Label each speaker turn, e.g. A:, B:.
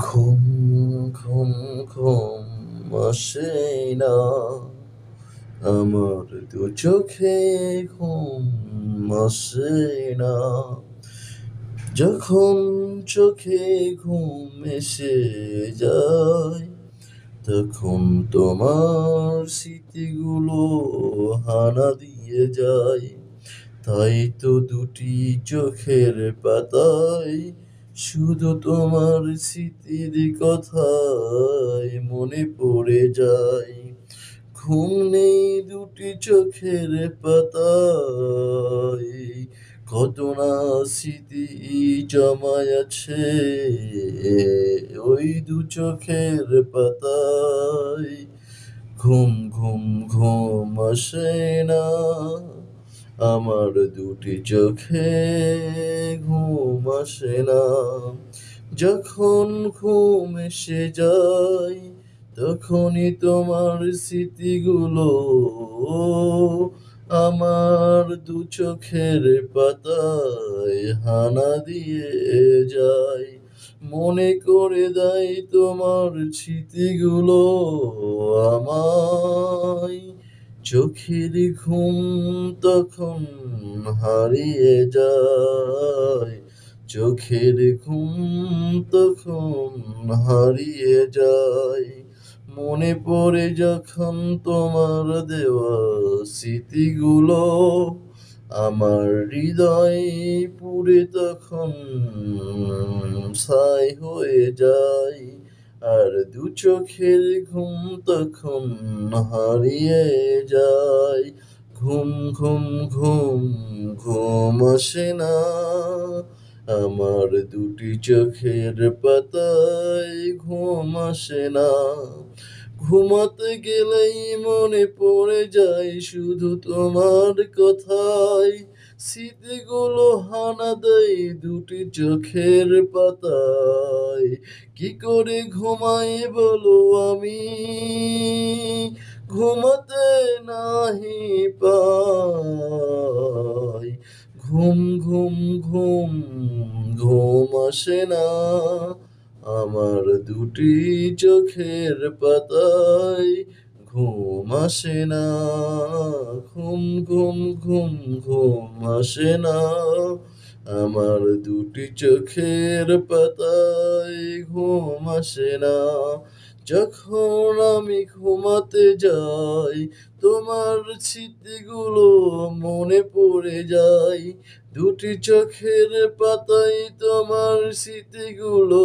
A: ঘুম ঘুম ঘুম আসে না আমার দু চোখে, ঘুম আসে না যখন চোখে ঘুম এসে যায়, তখন তোমার স্মৃতিগুলো হানা দিয়ে যায়। তাই তো দুটি চোখের পাতায় শুধু তোমার স্মৃতির কথাই মনে পড়ে যায়। ঘুম নেই দুটি চোখের পাতায়, কত না স্মৃতি জমায় আছে ওই দু চোখের পাতায়। ঘুম ঘুম ঘুম আসে না আমার দুটি চোখে, ঘুম আসে না যখন ঘুম এসে যায়, তখনই তোমার স্মৃতিগুলো আমার দু চোখের পাতায় হানা দিয়ে যায়। মনে করে দেয় তোমার স্মৃতিগুলো আমায়, চোখের ঘুম তখন হারিয়ে যায়, চোখের ঘুম তখন হারিয়ে যায়। মনে পড়ে যখন তোমার দেওয়া স্মৃতিগুলো, আমার হৃদয় পুড়ে তখন ছাই হয়ে যায়। আর দু চোখের ঘুম তখন হারিয়ে যায়। ঘুম ঘুম ঘুম ঘুম আসে না আমার দুটি চোখের পাতায়, ঘুম আসে না। ঘুমাতে গেলেই মনে পড়ে যায় শুধু তোমার কথাই, স্মৃতিগুলো হানা দেয় দুটি চোখের পাতায়। কি করে ঘুমাই বলো আমি, ঘুমাতে নাহি পাই। ঘুম ঘুম ঘুম ঘুম আসে না আমার দুটি চোখের পাতায়, ঘুম আসে না। ঘুম ঘুম ঘুম ঘুম আসে না আমার দুটি চোখের পাতায়, ঘুম আসে না যখন আমি ঘুমাতে যাই। তোমার স্মৃতিগুলো মনে পড়ে যায়, দুটি চোখের পাতায় তোমার স্মৃতিগুলো